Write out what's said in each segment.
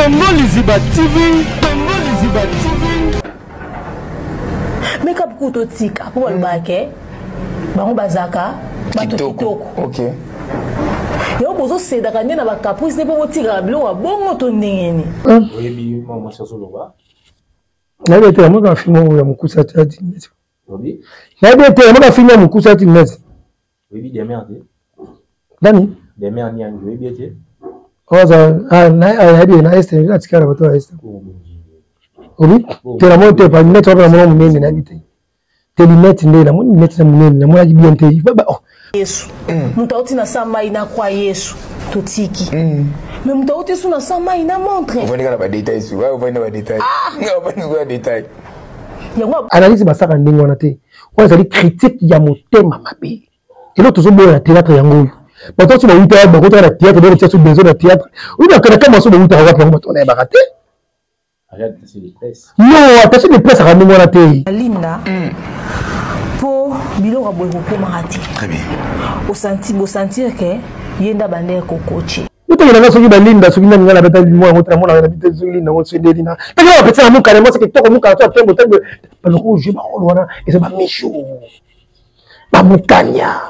Tongo Liziba TV. Tongo Liziba TV. Mais quand vous êtes tika pour le baquet, bango bazaka, bato kitoko. Ok. Et on pose c'est d'agagner na bakapuze de pour tika blo wa bongo to ndengeni. Oui, bi moi ça solo ba. Na bete mo ka filmo ya mukusa tati. Oui. Na bete mo ka filmo mukusa tati nezi. Oui, bi des merdes. Dani? Des merdes ni oui bi ete. Oza na bi na este na tikara bato wa este. Oui. Te la monte pa mettre na mo mene na bite. Te limite ndé na mo limite na mene na mo la bien te. Yesu. Mutauti na sama ina kwa Yesu. Totiki. Mais mutauti suna sama ina montre. Vous venez pas détails, vous venez pas détails. Non, pas de détails. Analyse basaka ndingo wana te. Kwa zali critique ya motema mabe. Et l'autre zo boya théâtre yango. Bato tu ba uta ba kota na théâtre ba théâtre besoin de théâtre. Ou ba kana kama so ba uta ba pa bato na ba kate. Arrête de les presse. Non, attaché les presse à ndingo wana te. Linda. Po bilo ka boy ko marati. Très bien. Au sentir que yenda bande ko coacher. Uto ngana soki ba Linda soki na ngala beta mo ngotra mo na bita soki Linda mo sende dina. Ta ngala pesa mo kare mo se kitoko mo ka to tembo tembo. Ba lo ko je ba o wana et c'est ba méchou. Ba mukanya.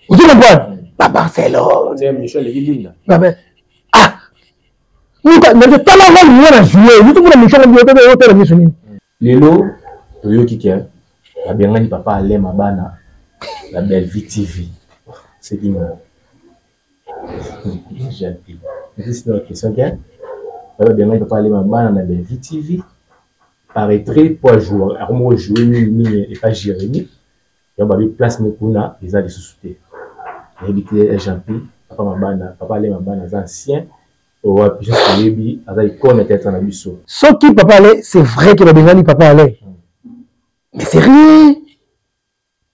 Vous comprenez? Ba Barcelone. C'est Michel Linda. Ba ah. Mais ta la va lui na jouer. Vous tout Michel lui au hôtel mi soni. Lelo toyo kikia. La bien ngani papa ale mabana. La belle vie TV. C'est qui moi? J'ai appris. C'est une question que la bien ngani papa ale mabana la belle vie TV. Paraîtrait pour jouer. Alors moi jouer ni et pas Jérémy. Il y a une place mekuna les a des sous-soutés. Éviter Jean-Pierre, papa mabana, papa ale mabana ancien. Ou à plus que Lébi, avec quoi on était en abisso. Ce qui papa allait, c'est vrai que le Bengani papa allait. Mais c'est rien.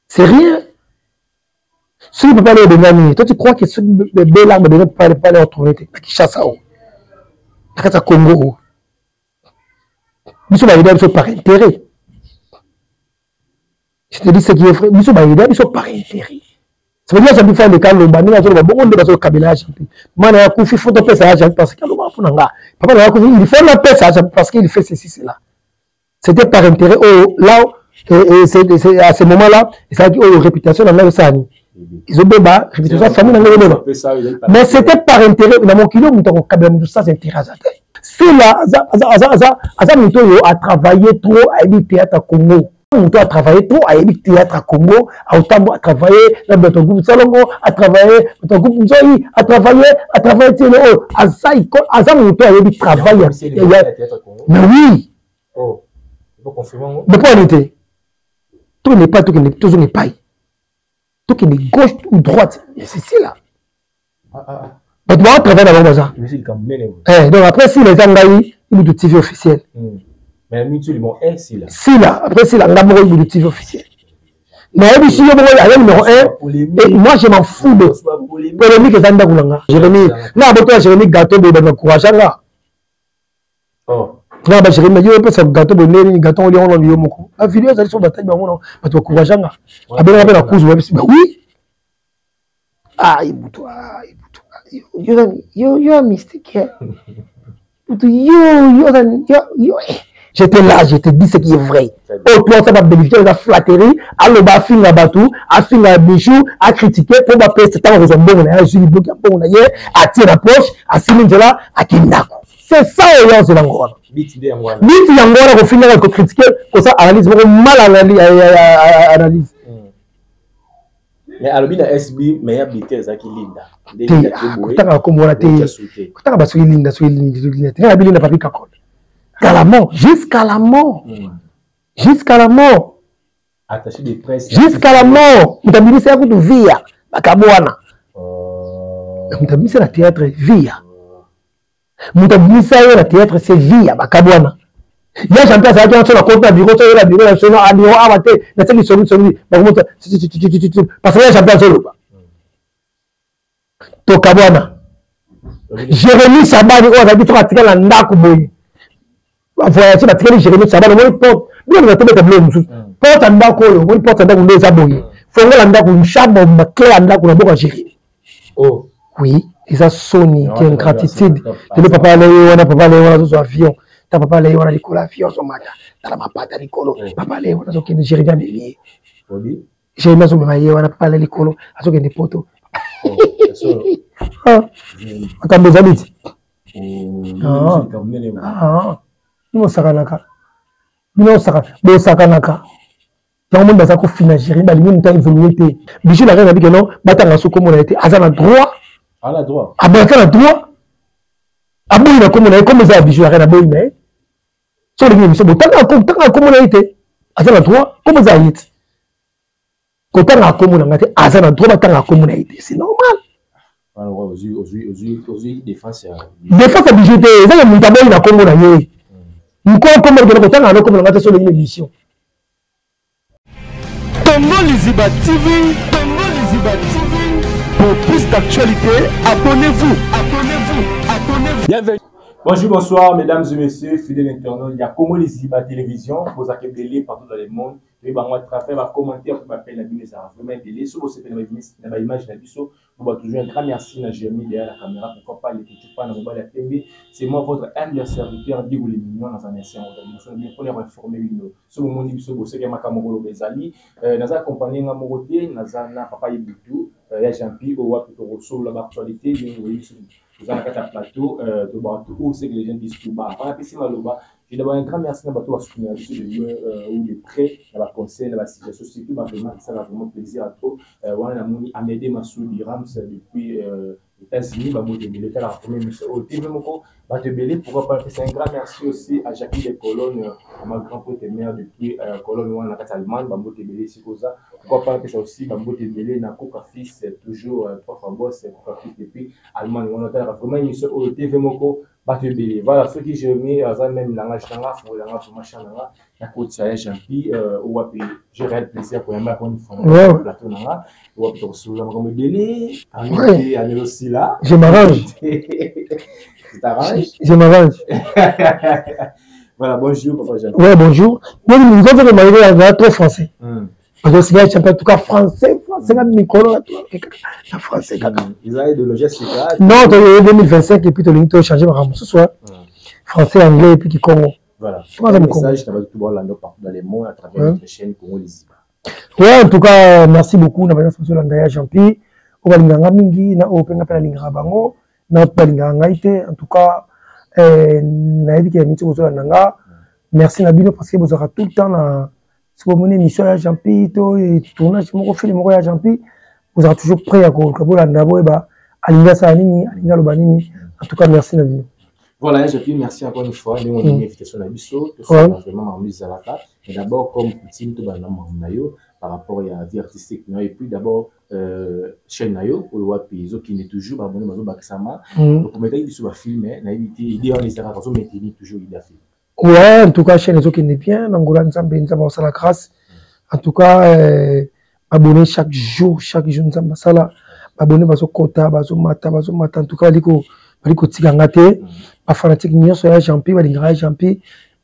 C'est rien. Ce qui papa allait au Bengani, toi tu crois que ce bébé là, le Bengani papa allait retourner, qui chasse à eau. Qui chasse Congo. Nous sommes arrivés par intérêt. Je te dis ce qui est vrai. Nous sommes arrivés par intérêt. Ça veut dire que je vais faire des cas de Bani, je vais beaucoup de Kabila. Mana ya kufi faut taper ça parce que papa na kufi il faut la paix ça parce qu'il fait ceci cela. C'était par intérêt là c'est à ce moment-là ça dit réputation dans la sani. Ils ont débat réputation famille dans le débat. Mais c'était par intérêt dans mon kilo muto Kabila muto ça s'intéresse. C'est là Aza muto a travaillé trop à le théâtre à Congo. On a travaillé trop à le théâtre à Congo, à Otambo a travaillé dans notre groupe Salongo, a travaillé dans notre groupe Nzoï, a travaillé Aza Mouto a le travail. Mais oui. Oh, il faut confirmer. Mais pourquoi on était? Tout n'est pas, tout n'est pas. Tout qui est gauche ou droite. C'est ici là. Mais tu vas travailler dans le bazar. Donc après, si les Angaïs, ils ont du TV officiel. Mais la mutuelle, bon, si là. Si là, après, si là, on a beaucoup de TV officiel. Mais si on a numéro 1, et moi je m'en fous de polémique et Zanda Goulanga. Jérémy, là, toi, Jérémy Gâteau, de l'encouragement là. Oh. Là, Jérémy, il y a un peu de gâteau, de gâteau, on l'a mis au moko. La vidéo, elle est sur la tête, mais on va t'encourager là. Après, on va la cause, oui. Ah, il bout toi, you're a mystique. J'étais là, je te dis ce qui est vrai. Oh, toi, ça va bénéficier de la flatterie, à le bas, fin à batou, à fin à bichou, à critiquer, pour ma peste, tant que bon, on a eu le bloc, on a eu, à tirer la poche, à Siminjela, à Kindaku. C'est ça, c'est l'angora. Biti l'angora, au final, on peut critiquer, comme ça, analyse, mal analyse. Mais alors, il y a SB, mais il y a BT, ça qui Linda. Jusqu'à la mort. Jusqu'à la mort. Attaché des presses. Jusqu'à la mort. Moutabili c'est à coup de via. Bakabouana. Moutabili c'est la théâtre via. Moutabili c'est la théâtre c'est via. Bakabouana. Il y a chanté ça qui est sur la côte, la bureau, la bureau, la bureau, la bureau, la bureau, la bureau, parce que là, chanté sur le bas. Tokabouana. Jérémy Sabani, on a dit que tu as dit que voyager la télé Jérémy Sabani, on porte, bien on va te mettre bleu, porte un d'accord, on porte un d'accord, on les aboyer. Faut que l'anda une chambre, ma clé anda qu'on a beau à gérer. Oh. Oui. eza soni te ingratitude tele papa alaye wana papa alaye wana zozo avion ta papa alaye wana likolo avion azomata tala mapata likolo papa alaye wana azokende Jérémie amelie Jérémie azomema ye wana papa alaye likolo azokende poto makambo ezali ti bino osakanaka bosakanaka yango monde baza kofina Jérémie balingi moto aévolue te bijo la reine abike non batanga so komona ye te aza na droit aza na droit aboyi na komona ye comme eza ya bijo la reine aboyi na ye so olingi émission botanga komona ye te aza na droit comme eza ye te kotanga komona nga te aza na droit batanga komona ye te c'est normal défense ya bijo te eza ya moto aboyi na komona ye mokolo komona kotanga na komona nga te so olingi émission Congo Liziba TV, Congo Liziba TV. Pour plus d'actualité, abonnez-vous. Bienvenue. Bonjour, bonsoir, mesdames et messieurs, fidèles internautes. Il y a Congo Liziba Télévision, vous accueillez partout dans le monde. Et ben, on va faire commentaire pour m'appeler la vidéo, ça va vraiment aider. Si vous avez une image de la vidéo, vous va toujours un grand merci à Jérémie derrière la caméra. Pourquoi pas les petits pas dans le mobile TV. C'est moi, votre humble serviteur, dit vous les millions dans un essai. On va informer nous. Si vous m'avez dit que vous avez ma caméra, Bezali, nous accompagné dans mon côté, nous avons papa Ibitou, Jean-Pierre, ou plutôt sur l'actualité, vous avez un plateau de bateau où c'est que les gens disent tout bas. Par exemple, j'ai d'abord un grand merci à bateau à soutenir ou les prêts, à la conseil, à la situation. Surtout, ça va vraiment plaisir à trop. On a Amédée Massoudi Rams depuis les États-Unis, le cas la première mission au TV Moko, pourquoi pas. C'est un grand merci aussi à Jackie des Colonnes, à ma grand pote mère depuis Colonne ou en Allemagne, c'est comme ça. Pourquoi pas, c'est aussi Bambo Tébélé, Nakoka Fils, toujours trois fois boss, Nakoka Fils depuis Allemagne. On a vraiment une mission au TV Moko. Voilà, ceux qui j'ai mis, même langage machin, la côte ça est gentil, ou j'ai réel plaisir pour y avoir une fois plateau là, ou pour se la comme belé, à nous aussi là. Je m'arrange. Tu t'arranges? Je m'arrange. Voilà, bonjour papa Jean. Ouais, bonjour. Moi, nous avons demandé à trop français. Parce que c'est un peu en tout cas français, la micro, la français. Ils ont de logistique. Non, 2025 et puis tu as changé ma rame ce soir. Français, anglais et puis qui Congo. Voilà. Un message, tu vas tout voir partout dans les mots à travers notre chaîne Congo Liziba. Ouais, en tout cas, merci beaucoup. Nous avons fait l'engagement Jean-Pierre. On va l'inganga mingi, na open appel l'inganga bango, na pas l'inganga ité. En tout cas, na évi qui a mis sur l'inganga. Merci Nabino parce que vous aurez tout le temps na si vous menez une mission à Jean-Pierre, et tournage, mon film à Jean-Pierre, vous êtes toujours prêt à en tout cas, merci Nabino. Voilà, Jean-Pierre, merci encore une fois. Nous avons une invitation à Bissot, vraiment en mise à la table. Mais d'abord, comme Poutine, tout par rapport à la vie artistique. Et puis d'abord, chaîne Nayo, pour le Wapizo, qui est toujours abonné à Baksama. Donc, pour mettre sur le film, il on les a maintenir toujours l'idée. Ouais, en tout cas, chaîne qui est bien. Nangola Nzambe, Nzambe la grâce. En tout cas, abonné chaque jour, Nzambe Sala. Abonné bazo kota, bazo mata. En tout cas, baliko tigangate. Ba fanatique nyo soya Jean-Pierre, balinga Jean-Pierre,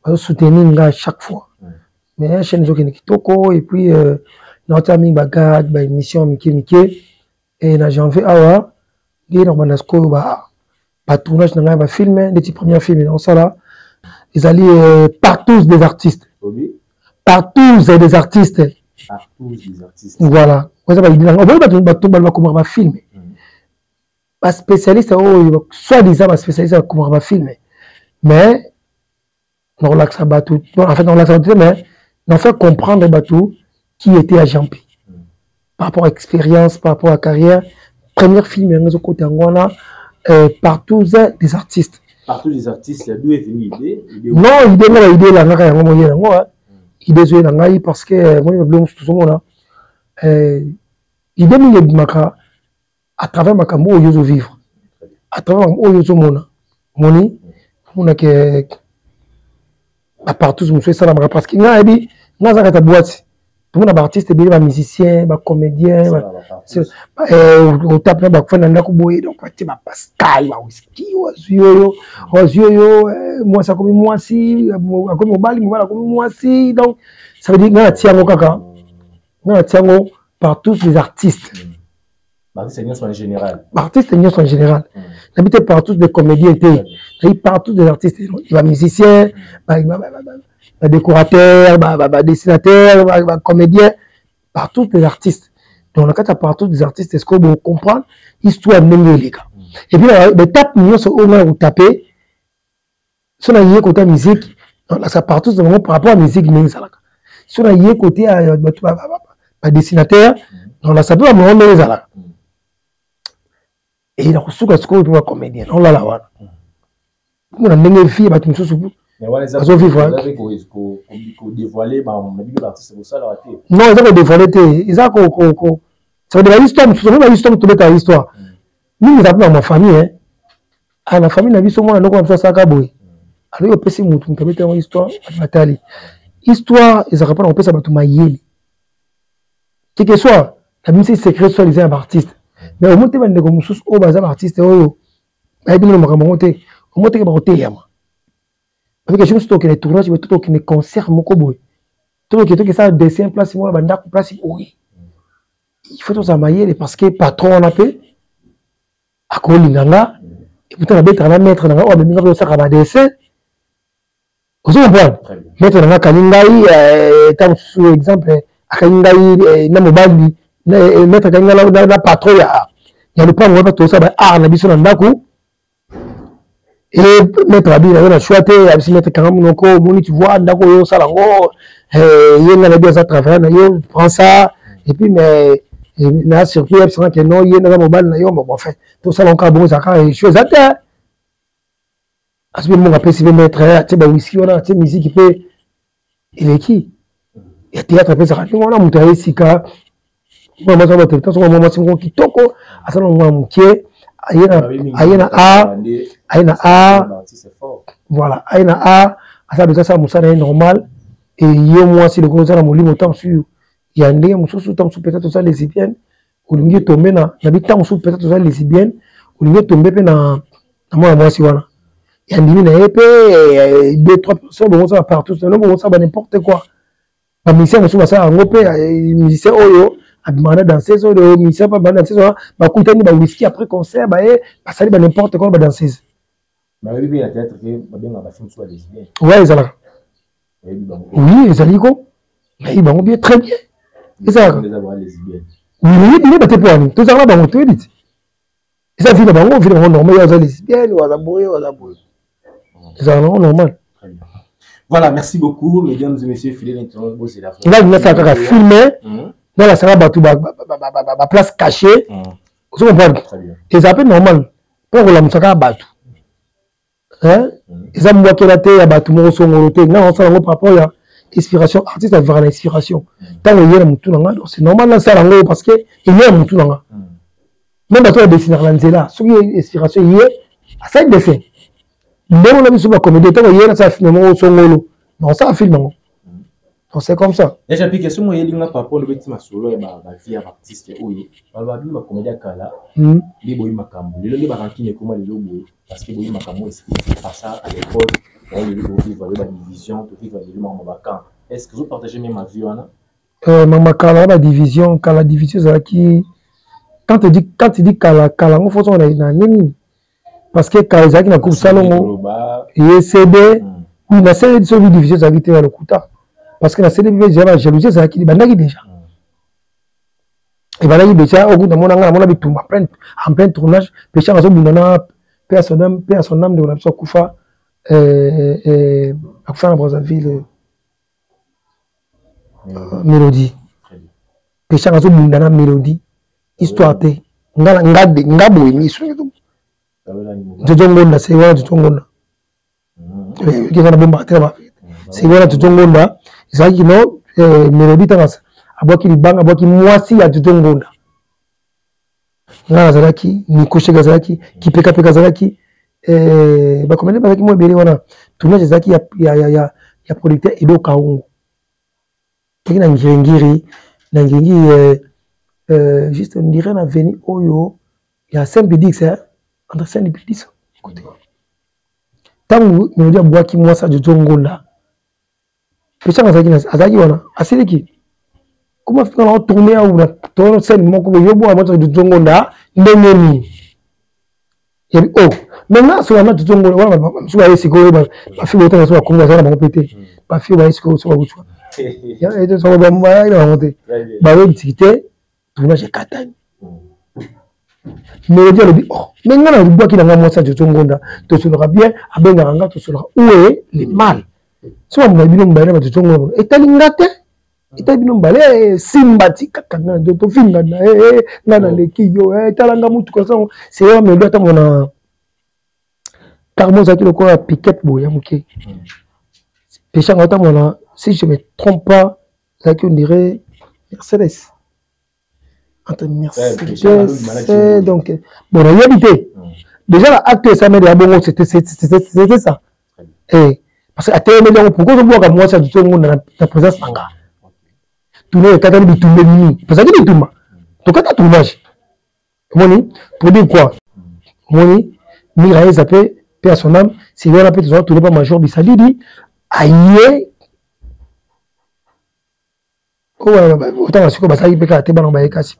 bazo soutenir nga chaque fois. Mais chaîne qui est kitoko et puis notre ami bagad, ba émission Mike et na janvier awa, il y a ba tournage na ba film, des petits premiers films dans ça là. Ils allaient partout des artistes. Partout des artistes. Voilà. On va comment va filmer. Pas spécialiste, soit disant spécialiste comment va filmer. Mais on relaxe à Batou. En fait, on relaxe à Batou, mais on fait comprendre Batou qui était à Jean-Pierre. Par rapport à l'expérience, par rapport à la carrière. Premier film, il y a partout des artistes. Partout les artistes, il y a d'où est venue l'idée? Non, l'idée là, l'idée parce que moi, l'idée à travers ma cambo yo vivre, à travers mon yo mona, moni, mona que à partout je me suis ça parce que n'a dit n'a pas ta boîte. Tout le monde artiste est bien, musicien, comédien, au tape là, donc tu vas Pascal, whisky, moi ça comme moi si, comme au bal, voilà comme moi si, donc ça veut dire que tiens kaka, tiens par tous les artistes. Artistes en général. Artistes en général. N'habite partout des comédiens, partout des artistes. Il y a musiciens, décorateurs, dessinateurs, comédiens, partout des artistes. Donc, quand tu as partout des artistes, est-ce qu'on peut comprendre l'histoire de les gars? Et puis, les tapes, on a tapé, si on a eu côté musique, ça partout par rapport à la musique, si on a eu côté dessinateur, ça peut avoir les alaks. Et il a reçu ce qu'on peut comédien. On l'a là. On a une fille, on a une chose. Non, ils ont dévoilé. Ils ont ça veut dire l'histoire, l'histoire, tout est l'histoire. Nous, nous avons dans ma famille, à la famille, nous avons souvent un comme ça, alors il y a aussi une histoire, histoire, ils n'arrivent pas à faire ça, quel que soit, la musique secrète soit les artistes. Mais au moins, tu vas dire que nous sommes des artistes, au moins, tu parce que je me suis dit que les tournages, je me suis dit que les concerts, tout que ça dessin place, moi, la place, oui. Il faut tout ça mailler parce que patron on a fait à Kolinganga et pourtant la bête on a mettre dans oh mais nous ça va dessin. Vous comprenez? Mettre dans Kalingai tant sous exemple à Kalingai na mobali mettre Kalingai na patron ya le pas on va tout ça ba ah na biso na ndako et mettre la bille na choité à se mettre quand même ko moni tu vois ndako yo ça lango yenga na bien ça travailler na yo prends ça et puis mais na surtout c'est vrai que non il y a na mobile na yo bon enfin tout ça encore bon ça quand chose à terre à ce moment on appelle si mettre tu ba whisky on a tu musique qui peut il est qui et théâtre peut ça on a monté sika moi ça va tout ça moi c'est qui toko à ça on va monter ayena a voilà ayena a ça déjà ça musa est normal et yo moi si le gros ça na molimo temps sur il y a des gens qui peut-être ça lesbiennes ou les tomber na habitant peut-être ça lesbiennes ou les tomber na moi si voilà il y a des gens deux trois personnes bon ça partout non bon ça n'importe quoi pas musicien ça en opé musicien oyo a demandé danser sur le musicien pas danser sur ba couter ni ba whisky après concert ba ça ba n'importe quoi ba danser mais oui il y a peut-être que ba bien ba film soit lesbienne ouais ça là oui ils allaient quoi mais ils vont bien très bien. C'est ça. Oui, il est pour tout ça là, tu dis. Et ça, finalement, normal, il y a des lesbiennes, il y a des bourrés, il y a des bourrés. C'est ça, normal. Voilà, merci beaucoup, mesdames et messieurs, fidèles internautes. Là, il y a ça qui filmé. Là, la salle a place cachée. Vous comprenez? Et ça peut normal. Pour la moussaka à battu. Hein? Et ça, moi qui la tête à battu, mon son, mon hôtel. Non, on s'en va par rapport à inspiration, artiste avoir l'inspiration. Tant qu'il y a mutu nanga, c'est normal dans ça lango parce que il y a mutu nanga. Même toi dessiner là, ce qui est inspiration il y a à ça dessin. Mais on a vu sur la comédie, tant qu'il y a ça finalement au songolo. Non ça film non. Donc c'est comme ça. Déjà puis question moi il y a par rapport au petit masolo et ba vie artiste oyo. Ba bi ma comédie kala. Li boyi makambo. Le ba rankine comment le boyi parce que boyi makambo c'est pas ça à l'école. Il va y avoir une division, tout va y avoir. Est-ce que vous partagez même ma vie? Maman, quand la division, c'est qui. Quand tu dis Kala, on faut qu'on ait une. Parce que Kala, c'est qui n'a coupe salon. Et CD, oui, la CD de division, c'est qui est le Kouta. Parce que la CD, j'ai la jalousie, c'est qui est déjà. Et voilà, il déjà, au bout d'un moment, on a vu tout, en plein tournage, péché à son âme, de la Koufa. À faire Brazzaville mélodie péché à mundana mélodie histoire te ngabo émission Jojongonda c'est voilà Jojongonda qui va bomba c'est voilà Jojongonda c'est qui non mélodie tangasa aboki libanga aboki mwasi ya Jojongonda ngana zalaki ni koshega zalaki kipeka peka zalaki bah comment dire moi belé wana tournage zaki ya producteur Edo Kaungu qui na ngiri juste on dirait na veni oyo ya Saint-Pédix entre Saint-Pédix côté tangu mélodie bois qui moi ça de Zongonda pesa zaki wana asiliki comment faire tourner ou na tourner scène mon ko yobo à moto de zongonda ndengeni et oh maintenant sur la moto de zongonda wala sur la siko ba fi bota sur la konga ça ba pété ba fi ba siko sur ba chwa ya et so ba ma ina monter ba we tikité tournage katani mais dire le oh mais ngana rubo ki na moto de zongonda to sera bien abenga nga to sera où est le mal so mo bino mbana ba de zongonda et talingate ita bino mbale simbati kakanga to finga na ngana leki yo talanga mutu ko ça c'est yo me doit mona carmo za kilo ko piquet boya muke pécha ngata mona si je me trompe pas ça qui on dirait Mercedes entre Mercedes donc bon la réalité déjà l'acte ça mais de bon c'était ça parce que à terme pourquoi je vois comme moi ça du tout monde na présence nanga tourner katani bitumbe nini parce que bituma to kata tournage moni pour dire quoi moni mira ezapé paix à son âme si on a peut toujours tourner pas major bisalidi aïe oh autant que ba sai peka te bana ba ekasi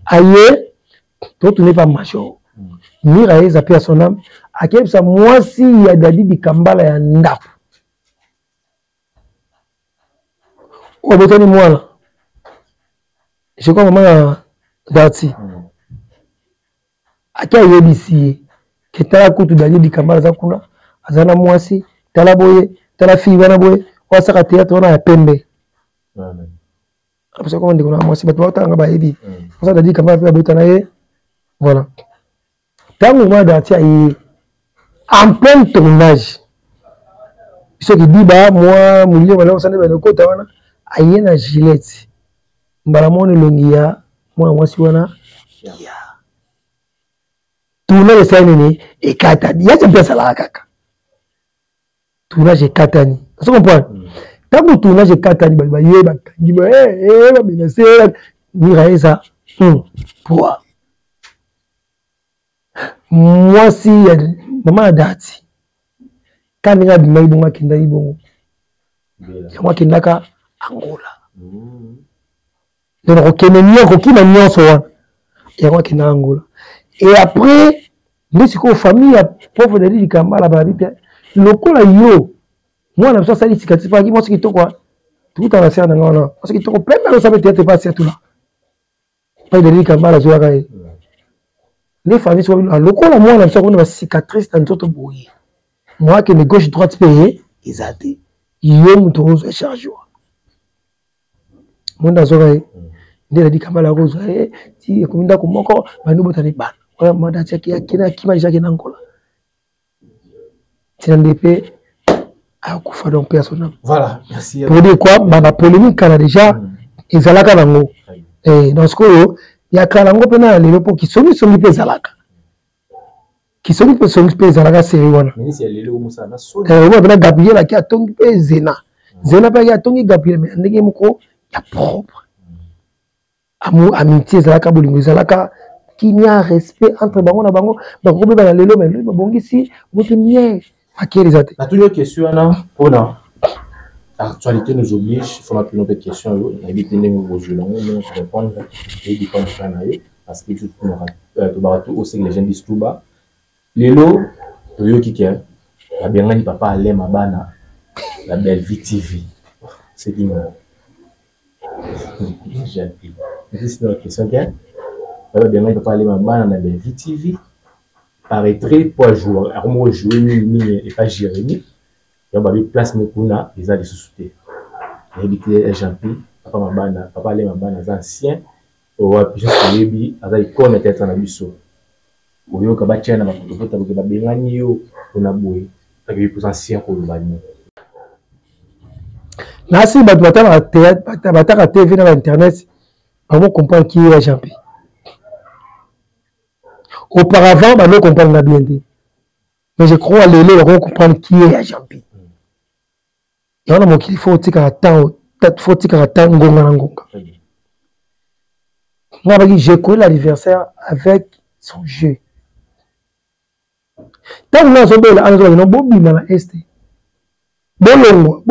aïe to tourner pas major mira ezapé à son âme akeb sa moi si ya dadi di kambala ya ndako o botani moi je crois maman Dati. Akia yebisi ke tala kutu dali di kamara za kuna azana mwasi tala boye tala fi wana boye wasa ka théâtre wana ya pembe. Amen. Après comment ndiko na mwasi batu batanga ba yebi. Wasa dali kamara pe botana ye. Voilà. Tango moi Dati ai en plein tournage. Ce qui dit bah moi mulio wala osane ba kota wana ayena Gillette. Mbala moni longia mwa mwasi wana ya tournage sanini ekatani ya pesa la kaka tournage ekatani vous comprenez tant tournage ekatani ba yeba kangi ba ba binase ni raisa pour mwasi ya mama Dati kandi nga bimai bunga kinda ibongo ya mwa kindaka Angola donc Angola. Et après, nous sommes famille pauvre de l'île Kambala Babite. Le cola yo, moi on a ça cicatrice pas qui moi ce qui toi tout à la scène non parce que tu peux même ça peut-être pas tout là. Pas de l'île Kambala zoa les familles sont le cola moi on a ça une cicatrice dans tout boyer. Moi que mes gauche droite payé, ils a dit yo mutozo charge. Mon dazoa ndela di Kambala rose ti kominda komoko banu botani bana oya manda tiaki akina kima jake na Angola tinandepe akufa donc personne. Voilà, merci. Pour dire quoi bana polémique là déjà ezalaka nango dans ce que ya kalango pena lelo po kisoni pe zalaka kisoni pe zalaka série wana ministre lelo musa na so on a Gabriel qui a tongi pe zena pe ya tongi Gabriel mais ndenge moko ya propre amour amitié zalaka bolingo zalaka qui n'y a respect entre bango na bango bango be bana lelo mais bongi si votre mieux akiri zate na toujours question na pona l'actualité nous oblige il faut plus de questions yo na éviter ndenge vous jouer non répondre et dépendre kana yo parce que tout to barato aussi les gens disent tout bas lelo yo qui est la bien papa aller mabana la belle VTV c'est qui moi j'ai c'est une question bien bien il papa aller mabana la belle VTV paraîtrait pour jouer alors moi jouer ni et pas Jérémy il y a une place mekuna les a des sociétés éviter Jean-Pierre papa mabana papa aller mabana ancien ou juste yebi azali connaître être na biso oyo ka batia na bakota boke babengani yo ona boye taki pour ancien ko lobani na si bato bataka théâtre bataka TV na internet on comprend qui est Jean-Pierre. Auparavant on ne comprend pas bien mais je crois les on comprend qui est Jean-Pierre. Il y a un mot qu'il faut tika temps faut tika temps ngonga na ngonga. Moi j'ai connu l'anniversaire avec son jeu. Tant que nous avons un bon bim à l'est. Bon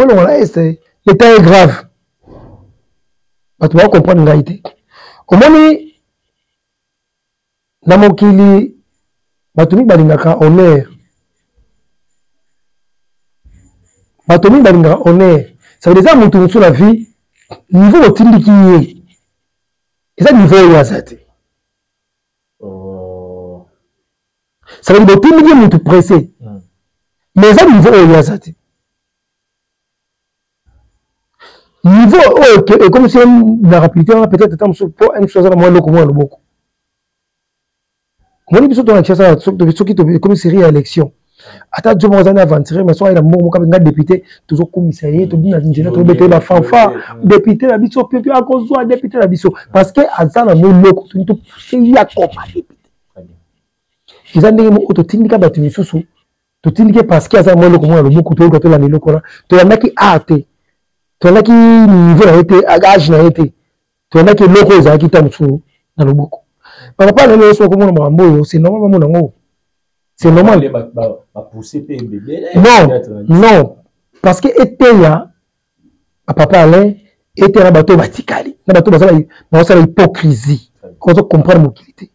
à l'est, l'état est grave. bato ba comprendre ngai te omoni na mokili bato mi balingaka honneur bato mi balingaka honneur ça veut dire mutu mutu la vie niveau otindiki ye eza niveau oyo aza te ça veut dire otindiki mutu pressé mais eza niveau oyo aza te niveau oyo et comme si na rapidité on a peut-être tant pour une chose à moins loko moins loboko moi biso to na chasa soki to comme série à élection ata jo mo zana aventurer mais soit ila mo ka nga député toujours commissaire to bina njena to bete ba fanfa député la biso pio a cause soit député la biso parce que azana mo loko to ya koma député izande mo to tindika batu misusu to tindike parce que azana mo loko mo loboko to la loko la to ya maki arte to na ki niveau na été âge na été to na ki loko ezaki tamsu na loboko papa na leso ko mona mambo c'est normal mona ngo c'est normal ba pousser pe bébé non parce que était ya papa Alain était na bato batikali na bato bazala hypocrisie ko zo comprendre mokilité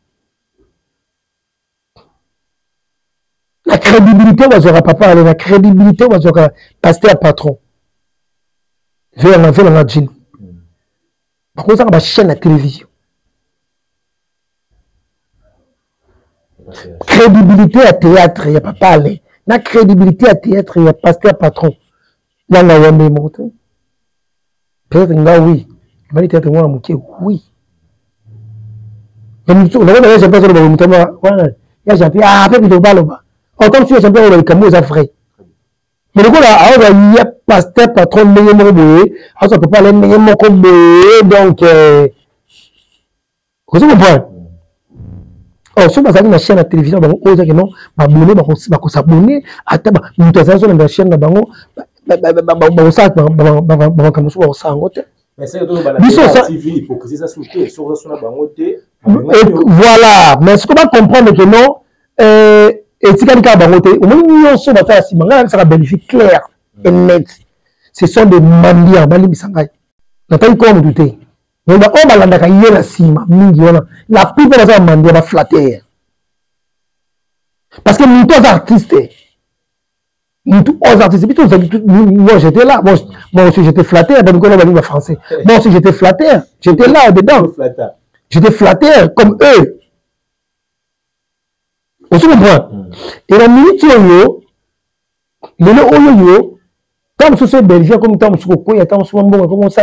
la crédibilité bazora papa Alain la crédibilité bazora pasteur patron vers la jean par contre ça va chaîne à télévision crédibilité à théâtre il y a pas parler la crédibilité à théâtre il y a pasteur patron là na yambe moto peut-être nga oui bali théâtre moi moké oui mais nous là j'ai pas sur le moto voilà ya j'ai ah peut de baloba autant si j'ai pas le camo ça vrai mais le là il y a pasteur patron ndenge moko boye ça peut pas aller ndenge moko boye donc vous comprenez. Oh, si vous avez une chaîne à télévision, vous avez non, abonné, vous s'abonner, attends, vous avez une chaîne là, vous voilà, mais ce qu'on va comprendre que non, et si quelqu'un a bangoté, au moins, ça va vérifier clair et net. Ce sont des mendiants, Bali Misangay. Nathalie, comme douter. Mais on va la cahier la cima, la plupart des gens va flatter. Parce que nous tous artistes, moi j'étais là, moi aussi j'étais flatté, français. Moi aussi j'étais flatté, j'étais là dedans. J'étais flatté comme eux. On se comprend. Et la minute yo, tant que c'est belgique comme tant que c'est tant comme ça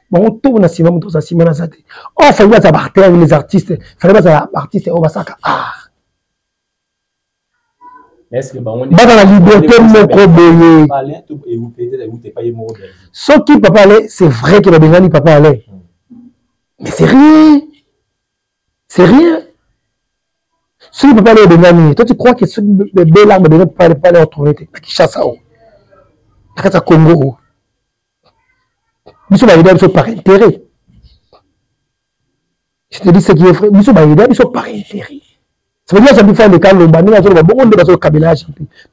bon tout na sima muto sa sima na zate oh fallait pas partir avec les artistes fallait pas artistes au basaka ah est-ce que la liberté moko boye parler et vous peut-être pas yemo ce qui papa aller c'est vrai que la bengani papa aller mais c'est rien ce qui papa aller bengani toi tu crois que ce bébé là me pas aller retrouver qui chasse ça à Congo. Nous sommes par intérêt. Je te dis ce qui est vrai. Nous sommes par intérêt. Ça veut dire que ça nous fait le cas de l'Ombani, nous avons beaucoup de cabinage.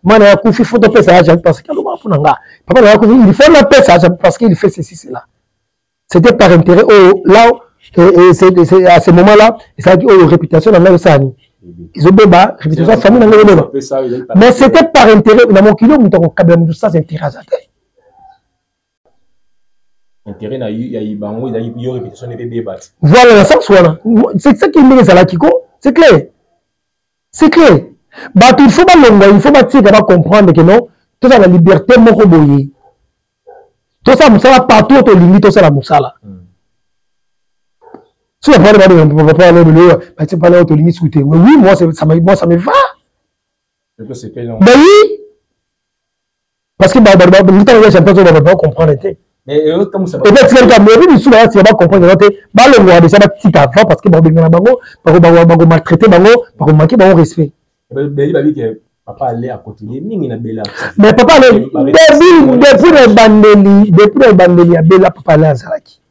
Moi, il faut que ça parce que papa, il faut la paix parce qu'il fait ceci, cela. C'était par intérêt. Oh, là, c'est à ce moment-là, c'est une réputation dans le Sani. Ils ont débat, réputation de famille dans le débat. Mais c'était par intérêt. Dans mon kilo, nous avons cabinage, ça c'est intérêt. Intérêt na y bango il y a répétition des débats. Voilà ça soit c'est ça qui met ça là Kiko, c'est clair. C'est clair. Bah il faut pas comprendre que non, tout ça la liberté moko boye. Tout ça musala partout to limite tout ça la musala. Si on parle de parler de tu parles de limite souhaité. Oui, moi ça me va. Mais oui. Parce que bah pas comprendre. Mais comme ça et bien tu vas me tu vas comprendre le roi déjà petit avant parce que bango maltraiter bango manquer bango respect papa allait à continuer mingi na bela mais papa allait depuis le bandeli à bela papa allait à Zalaki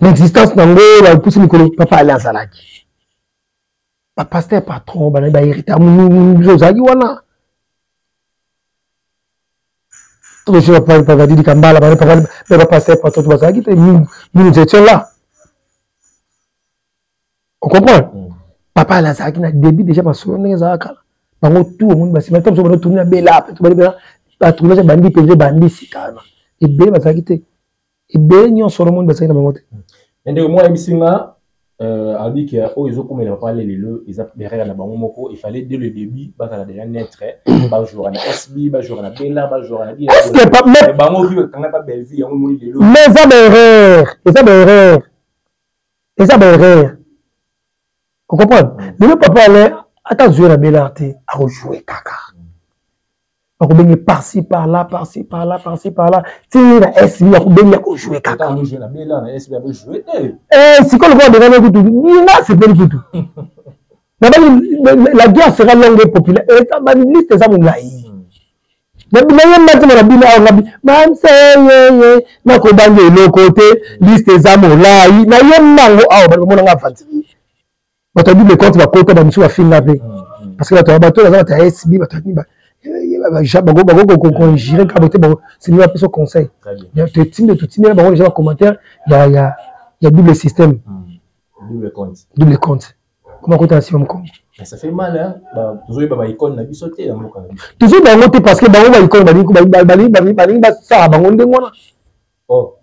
l'existence nango la pousse Nicolo papa allait à Zalaki papa c'était patron ba hérité wana Tout le monde va dire Kambala, va passer par tout le nous étions là. On comprend? Papa, là, ça a début déjà parce qu'on est à Kala. Tout le monde va se mettre sur tourner à Bella, à tourner à Bandi, PG, Bandi, Sikana. Et Bella va s'arrêter. Et Bella, sur le monde va s'arrêter. Et donc, moi, Missima, a dit qu'il y a comme il a parlé ils ont derrière la banque, il fallait dès le début, bah, ça a déjà naître, bah, jouer à SB, bah, jouer à Bella, bah, jouer à est-ce que pas, mais, bah, moi, quand on n'a pas belle vie, on mourit de l'eau. Mais ça m'erreur, et ça m'erreur, et ça m'erreur. Vous comprenez? Mais le papa allait, attends, jouer à Bella, à rejouer caca. On va par-ci, par-là, par-ci, par-là, par-ci, par-là. Tu sais, la SB, on va jouer caca. On va jouer la Bella, la SB, on va jouer. Si on va devenir le tout, c'est bien le tout. La guerre sera longue et populaire. Et ça va liste ça mon gars. Mais maintenant la bille on a dit man c'est na ko bange le côté liste ça mon là. Na yem nango ah ba mo nga fati. Ba to dit le compte va côté ba musu va fin laver. Parce que la to ba to la ta SB ba to ni ba gérer caboter bon c'est lui appeler son conseil. Il te tine tout tine ba les commentaires il y a double système. Double compte. Comment compter ainsi comme ça fait mal hein toujours ba icône na bisoté la moka toujours ba ngote parce que ba icône ba ça ba ngonde ngona oh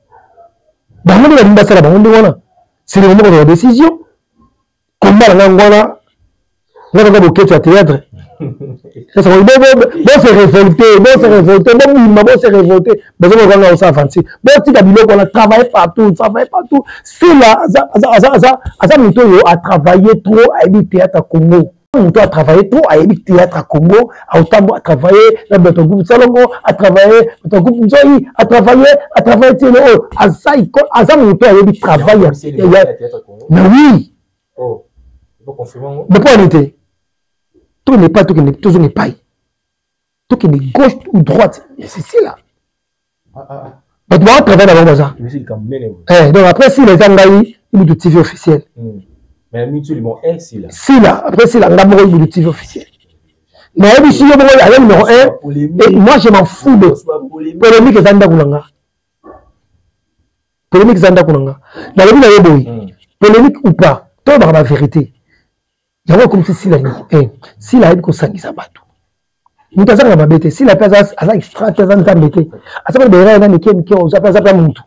ba ngonde ba ça ba ngonde ngona c'est le moment de la décision comment la ngona ngona ba ketu à théâtre ça se révolter bon se révolter besoin de voir ça avancer bon ti kabilo on a travaillé partout c'est là ça muto yo a travaillé trop à le théâtre à Congo muto a travaillé trop à le théâtre à Congo a travaillé dans notre groupe Salongo a travaillé notre groupe Nzoï a travaillé télé ça muto a le travail mais oui oh faut confirmer mais pas honnêteté tout n'est pas, toujours n'est pas. Tout qui est gauche ou droite, c'est là. Mais tu vas travailler dans le bazar. Donc après, si les Angaïs, il y a du TV officiel. Mais mutuellement, si là. Si là, après, si là, il y a du TV officiel. Mais si il y a le numéro 1, et moi je m'en fous de polémique et Zanda Koulanga. Polémique Zanda Koulanga. Dans le but de polémique ou pas, toi, dans la vérité. Il y a comme si la si la haine qu'on s'anguille ça bateau. Nous t'as pas bête. Si la personne a extra personne t'a bête. À ça va derrière un équipe qui on s'appelle ça pas monte.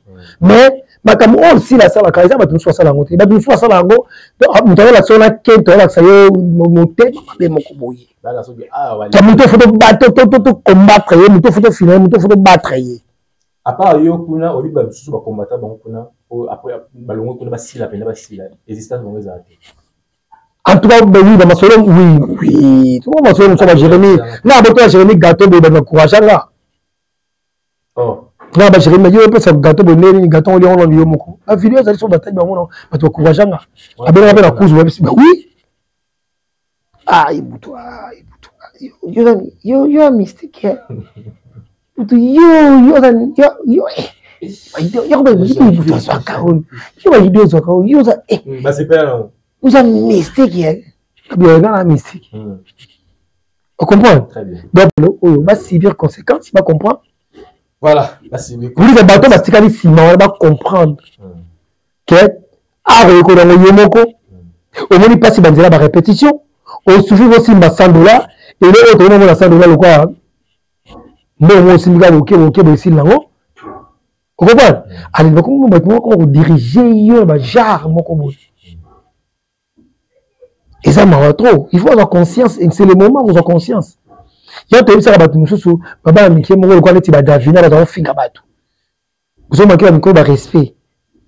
Mais ma comme on si la salle quand ça va tout soit ça la monte. Ba tout soit ça la go. Nous t'as la zone qui toi là ça y monter mais mon koboye. Là la so ah ouais. Tu monte photo battre tout combattre, monte photo finir, monte photo battre. À part yo kuna oli ba susu ba combattre ba kuna après balongo kuna ba sila pena ba sila. Existence bon ça. En tout cas, oui, dans ma soeur, oui. Tu vois, ma soeur, nous sommes à Jérémie. Là, à Jérémie, gâteau, il va encourager là. Oh. Là, à Jérémie, il y a un peu de gâteau, gâteau, il y a un peu la vidéo, elle est sur la bataille, mais tu encourages là. Ah, ben, la cause, oui. Ah, il bout toi. You are mystique. Vous avez mystique, bien la mystique. On comprend? Très bien. Donc, on va subir conséquences, il va comprendre. Voilà, merci beaucoup. Vous dites, bateau, on va comprendre que, au moins, il passe la répétition, on suffit aussi de 100 $, et le autre, on a 100 $, quoi. Moi aussi, je vais vous on comprend? Allez, comment diriger, et ça m'a trop. Il faut avoir conscience, et c'est le moment où on a conscience. Il y a des choses qui baba Mickey, mon gars, tu vas daviner dans un film à bateau. Vous avez manqué un micro de respect.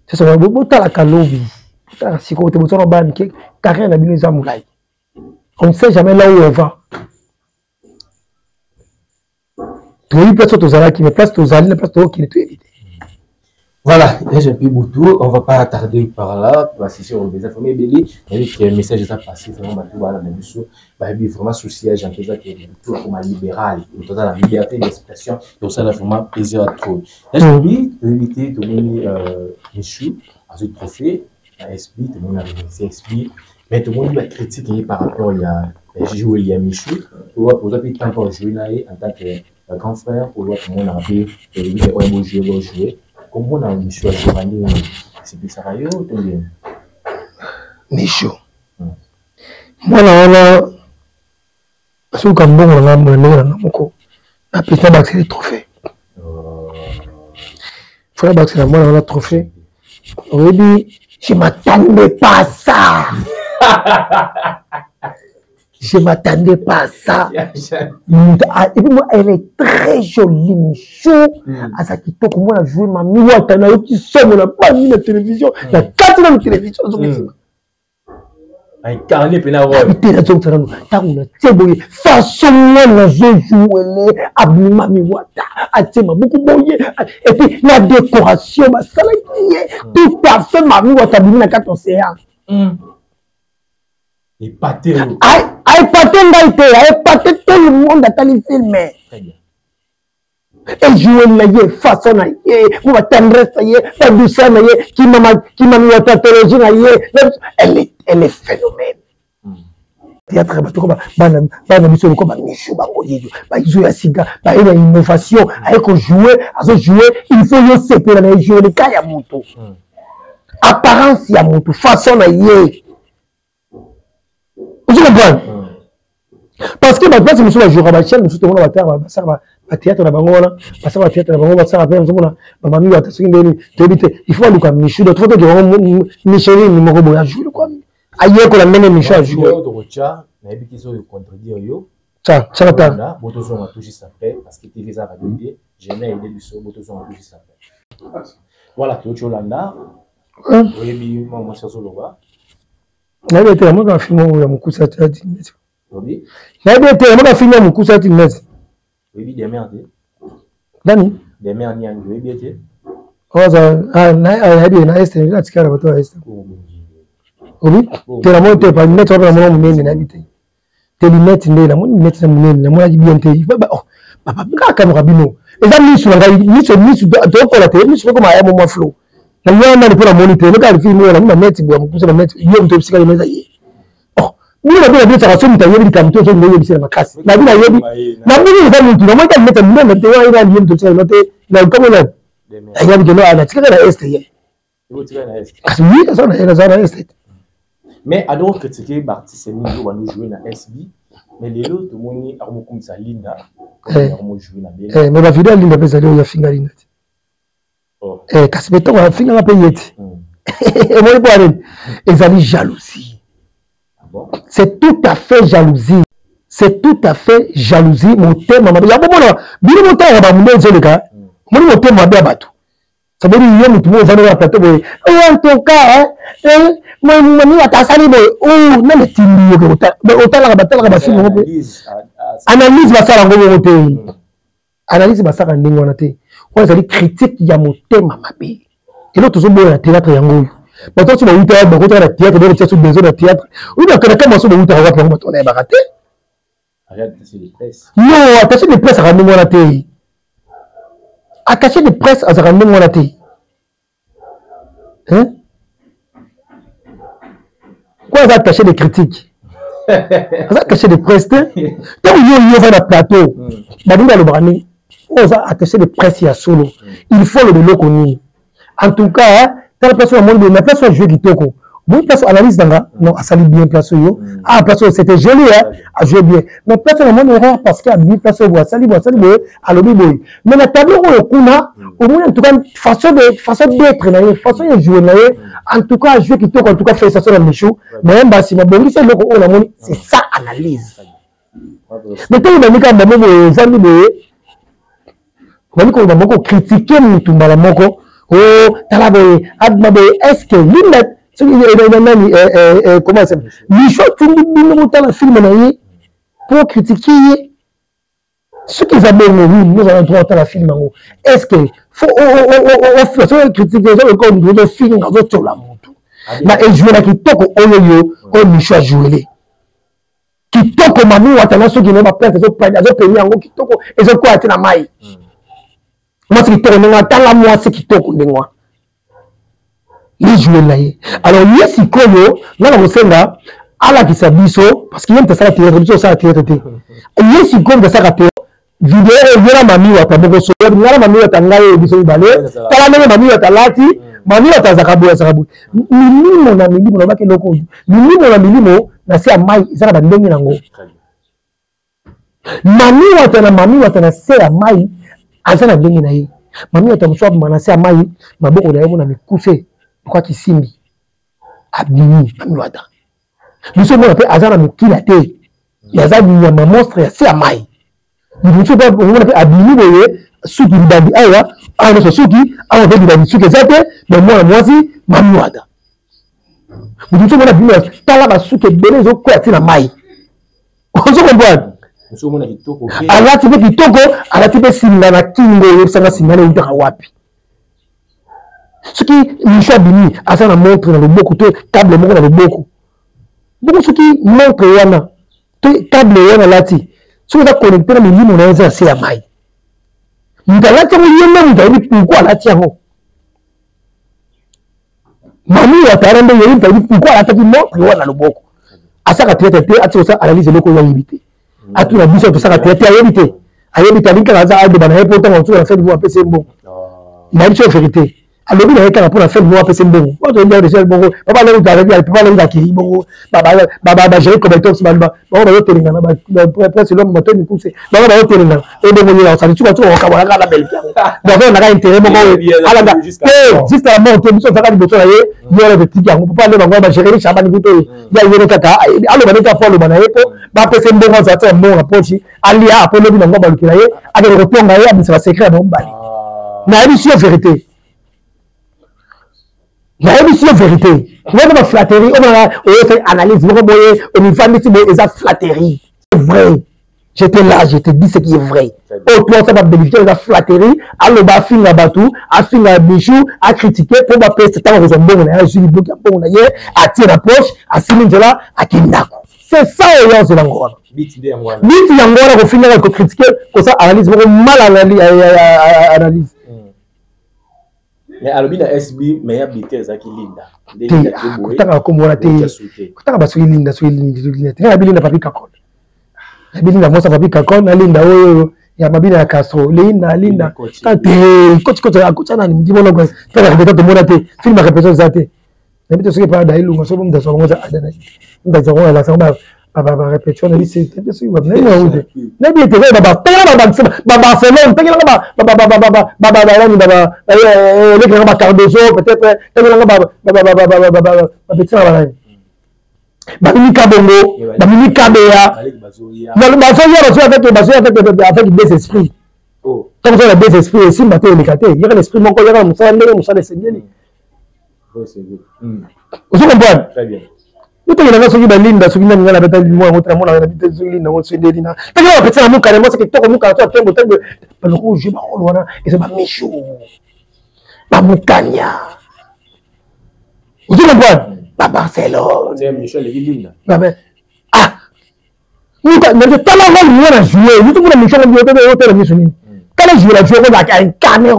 C'est ça, vous avez la calovi. Si vous avez un baba Mickey, t'as rien à bien les. On ne sait jamais là où on va. Tu as eu place aux alliés qui me place aux alliés, place aux qui ne t'évitent. Voilà, j'ai pris Boutou, on ne va pas attarder par là, parce que si on les informer, il y a un message qui est passé, vraiment, vraiment soucié, j'ai l'impression que Boutou est comme un libéral, il a la liberté d'expression, donc ça a vraiment plaisir à trouver. Là, j'ai oublié d'éviter de donner Michou, à ce trophée, à SB, tout le monde a réussi à SB, mais tout le monde va critiquer par rapport à Michou, pour vous avez tant pour jouer en tant que grand frère pour voir comment on a appelé et on a joué comment on a monsieur Giovanni c'est plus ça yo tout bien Micho moi là parce que comme bon on a mon na pita baxer les trophées faut baxer la moi on a trophée on dit je m'attendais pas à ça. Je m'attendais pas à ça. Et puis moi, elle est très jolie, Micho. À ça qui toque, moi, a joué ma miwa, t'en as eu qui sort, on n'a pas mis la télévision. Il y a 4 ans de télévision. Incarné Pénarol. Façon, moi, je joue, abima miwata, atema, beaucoup boye. Et puis, la décoration, ma salle, tout à fait, ma miwata, bimina 4 océans. Et pâté. Aïe, pâté, tout le monde a le film. Très bien. Et jouer la façon, la tendresse, la douceur, qui m'a mis la pathologie, elle est phénomène. Théâtre, innovation, il faut séparer jouer les cas, il y a moto. Apparence, il y a moto, façon, vous comprenez? Parce que maintenant, c'est la journée, nous sommes théâtre, il faut aller Michou, d'autres fois, Micheline, numéro de la joue, quoi. Ailleurs que la même Michou a joué. Ça va. Parce que TV ça va donner, j'aimais aider du son, juste après. Voilà, tu es au Landa. Oui, moi, je suis au Loba. Il y a des gens qui ont filmé mon coup ça a dit. Il y a des gens qui ont filmé mon coup ça a dit. Oui, des merdes. Dani. Des merdes, il y a un bien. Oh, ça, ah, il y a des gens qui ont fait ça. Oui, tu as monté par une lettre, on a monté une habité. Tu as une lettre, on a monté une lettre, bien te dit. Papa, caméra bino. Et ça, mis sur la mis sur la télé, mis sur comme un moment flow. La loi n'a pas la monité, le gars le film, la m'a mettre, bon, pour ça la mettre, il y a un peu psychologique, mais ça y est. Oh, nous la bien ça rassemble, tu as eu des camtos, on a eu des ma casse. La vie la yebi. La vie il va nous tout, moi quand mettre même de ouais, il a lié tout ça, noté, là comme là. Il y a des gens à la tika la est hier. Oui, ça na est. Mais alors critiquer Barty c'est nous va nous jouer na SB, mais les autres tout monde a comme ça Linda, on jouer na bien. Mais la vidéo Linda pesa leo ya finga Linda. Kasi beto wa finga ma payeti. Et moi pour aller ezali jalousie. C'est tout à fait jalousie. C'est tout à fait jalousie mon thème ma ya bomona bino mon thème ba munde zeleka. Mon thème ma bato. Ça veut dire yo mutu mo zana na plateau boy. En tout cas moi mami atasali boy. Oh na le tindi yo ko otala ba film mo. Analyse ba sala ngo te. Analyse ba sala ndingo na te. Quand ça dit critique, il y a mon thème à ma paix. Et là, toujours bon, le théâtre, il y a un goût. Maintenant, tu vas où tu as le théâtre, tu as besoin de théâtre. Oui, mais quand tu as besoin de théâtre, on est baraté. Attaché de presse. Non, attaché de presse à ramener mon athée. Attaché de presse à ramener mon athée. Hein? Quoi, ça attaché de critique? Ça attaché de presse, tant que vous avez un plateau, vous avez le brané. On va attacher les presse à solo. Il faut le connu. En tout cas, telle personne au monde, la personne jouer qui toko. Bonne personne analyse dans non, a sali bien place yo. Ah, personne c'était joli hein, a joué bien. Mais personne au monde erreur parce qu'il a bien personne voit sali boy, à l'obi boy. Mais la tableau au kuna, au moins en tout cas façon d'être là, façon de jouer là. En tout cas, jouer qui toko en tout cas fait ça sur le Michou. Mais même si ma bonne c'est le on la monnaie, c'est ça analyse. Mais quand on a mis quand même zami boy on va beaucoup critiquer Mutumbala Moko. Oh, Talabe, Admabe, est-ce que l'immet, comment ça s'appelle? Michou, tu nous dans le film pour critiquer ce qu'ils ont nous allons droit à la film. Est-ce que faut critiquer comme le film dans d'autres la moto? Mais elle joue là qui toque au yo, comme Michou a joué. Qui toque au mamou, attendant ceux qui n'ont pas peur, ils ont payé en gros, qui toque, ils ont quoi à la maille. Moi, c'est qui tourne, moi, c'est qui tourne, moi. Les joueurs là. Alors, yes, il colle, là, on sait là, à la qui s'abisso, parce qu'il y a un théâtre, il y a un théâtre. Yes, il colle de ça, vidéo ezela mami wata boko so ngala mami wata ngai biso ibale tala ndenge mami wata lati mami wata zakaboya milimo na milimo na baki loko milimo na se ya mai ezala ba ndenge nango mami wata na se ya mai azana ndenge na ye mami wata moswa na se ya mai maboko na ye mona mikuse kwa kisimbi abimi mami wata biso mona pe azana mokila te yaza nyama monstre ya se ya mai biso pe mona pe abimi boye suki libandi awa awa so suki awa pe libandi suki ezate mais mwana mwasi mami wata biso mona bimi tala ba suki ebele ezokwea ti na mai ozo comprendre alati mpe kitoko alati mpe singa na kingo oyebisanga singa na eutaka wapi soki misho abimi aza na montre na loboko to table moko na loboko boko soki montre wana to table wana alati soki eza connecte na milimo na ye eza na se ya mai moto alati yango ye nde moto ayebi pourkui alati yango mami wata wana nde yebi moto ayebi pourkui alataki montre wana na loboko asaka traite te ati kosa analyse eloko oyo ayebi te atuna biso tosaka traite ayebi te alingi kaka aza adoba na ye mpo ntango mosusu na fete mo apesa ye mbongo nayebi so vérité alobi na ye kaka mpona fete mo apesa mbongo otoyebi déjà bongo papa alengi areki papa alengi akei bongo bagéri commertox bango bazotelengana presque lome bato mikuse bango bazotelengana ebongo yela osali tuka tuka okabolaka na belgi yango baveo naka intérêt moko alanga te juste la mort te biso ozaka liboso na ye yolo vetiki yango papa ale bango bagéri chabani kuto ya yene kaka aloba neti apo aloba na ye mpo bapesa mbongo azala te mbongo na pochi alia apo lobi nango balukela ye akende kotonga ye abisaka secret na mobali nayebi si yo vérité nayebi si yo vérité wana ba flatterie on fait analyse moko boye onivandisi boye eza flatterie c'est vrai j'étais là je te dis ce qui est vrai toi ça va bénéficier eza flatterie aloba afinga bato afinga bijou acritiquer mpo bapesa ntango kozwa mbongo na ye azwi liboki ya mbongo na ye atie na poche asili nzela akendako c'est ça oyo ozelango wana biti yango wana kofingaka kocritiquer kosa analyse moko mal analyse mais alobi na SB mais ya bité ezaki linda kotaka komona te kotaka basoki linda te nga bilinda papi kakol na bilinda mosa papi kakol na linda oyo ya mabina ya Castro linda te koti akotya nani mdi monoko tala répétition tomona te film ya répétition eza te na bito soki pa da ilunga so mda so ngoza adana mda so ngoza la samba baba répétition na liste te soki ba na ude na bi te baba Barcelone tengela baba le grand Cardozo peut-être tengela baba petit na bana Bamini Kabongo, Bamini Kabea, avec des esprits. Comme ça, des esprits, si matin il est il y a l'esprit, mon collègue, on s'en est. Vous comprenez? Très bien. Nous avons ce qui est ligne, ce qui est la bataille du mois, notre amour, la bataille du ligne, on se dit, non. Parce que petit amour, carrément, c'est que toi, nous, quand tu as le rouge, et c'est ma méchou, ma moukania. Vous comprenez? À Barcelone. C'est Michel Linda. Ah! Nous avons tellement de jouer. Nous avons Michel Linda. Quand les joueurs jouent, on a un caméra,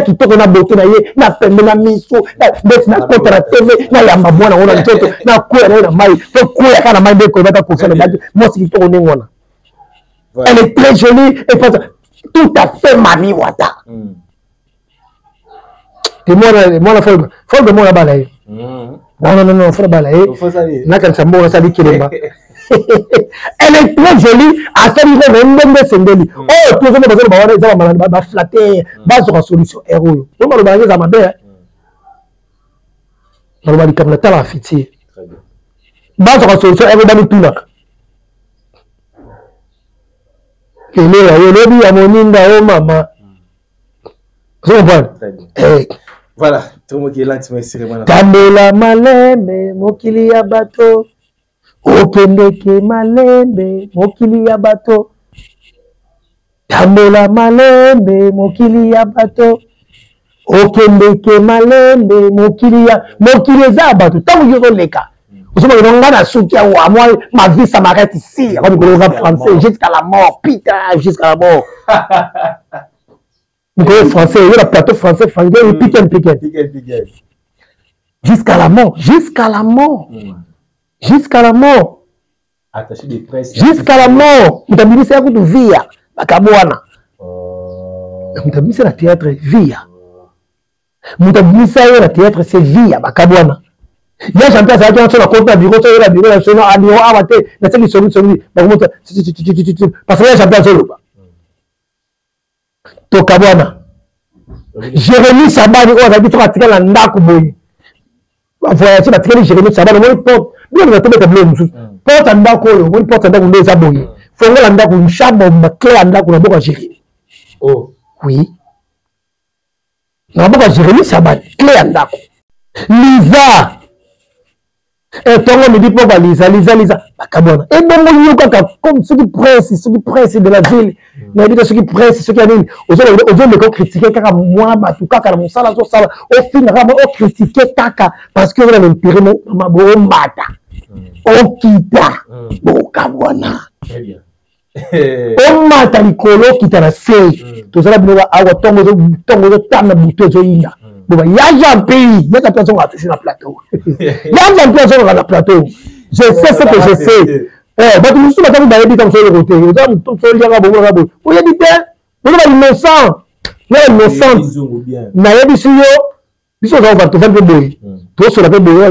qui tourne na beauté, na pembe, na miso, na contre la TV, na yambabona, on a un autre, na quoi, na maille, quoi, na maille de quoi, na conférence, moi, c'est qui tourne on. Elle est très jolie et tout à fait Mami Wata. Et moi, la folle de moi là-bas, là. Non, faut la balayer. N'a qu'un sambo, ça dit qu'il est bas. Elle est très jolie. À ça, il y a même des sendeli. Oh, tout le monde va flatter. Base sur la solution héros. On va le balayer à ma belle. On va lui comme la fitier. Base sur la solution héros dans le tout là. Il est là, il est à mon inda, oh maman. Vous comprenez? Voilà, tout le monde est là, tu m'as essayé. Tambela malembe, mokili ya bato. Okendeke malembe, mokili ya bato. Tambela malembe, mokili ya bato. Okendeke malembe, mokili ya bato. Tant que je leka. Vous savez, on a souki à moi, ma vie, ça m'arrête ici. On le rap français, jusqu'à la mort. Putain, jusqu'à la mort. Vous connaissez français, il y a le plateau français, il pique. Jusqu'à la mort, jusqu'à la mort. Jusqu'à la mort. Attaché des presses. Jusqu'à la mort. Vous avez dit ça, vous devez. bakabwana mutabimisa na théâtre via mutabimisa yo na théâtre c'est via bakabwana ya chanteur ça qui na compte na bureau to na bureau na sono a bureau abate na tsaki somi bakomota parce que ya chanteur solo to kabwana Jérémy Sabani on a dit to atikala ndako boye voyage batikali Jérémy Sabani moi porte bien na tombe tableau musu porte ndako yo moi porte ndako ndeza boye fongola ndako nshamba makla ndako na boka Jérémy Oh oui na boka Jérémy Sabani clé ndako Lisa tongo me dit pour Lisa bakabona et bon yo kaka comme ceux qui presse de la ville na dit ceux qui presse ceux qui anime ozo le critiquer kaka moi batu kaka na mosala zo sala au final au critiquer kaka parce que on a l'intérêt mabo mata o kita bokabona très bien o mata likolo kita na sei to sala bino awa tongo tana buto zo inga boba yaja pays yaka personne a touché na plateau yaja personne na plateau je sais ce que je sais bato musu batako bayebi comme ça le côté oza mutu so lianga bongo na bo oyebi te bono ba innocent na innocent na yebi si yo biso za va to fa boye to so la pe boye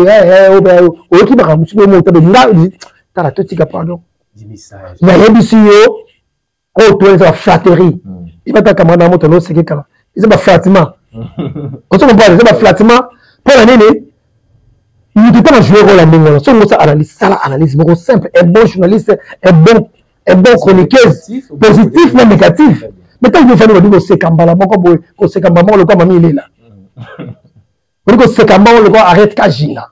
oyoki ba musu mo tabe nga tala to tika pardon na yebi si yo o to eza flatterie ibata kamana moto no seke kala eza ba flattement on se comprend eza ba flattement pour la nene il ne peut pas jouer rôle à Bengola. Si on analyse ça, analyse beaucoup simple. Un bon journaliste, un bon chroniqueuse, positif mais négatif. Mais tant que vous faites le c'est Kambala, bon c'est Kambala, le quoi mamie il est là. Vous dites que c'est Kambala, le quoi arrête Kajina.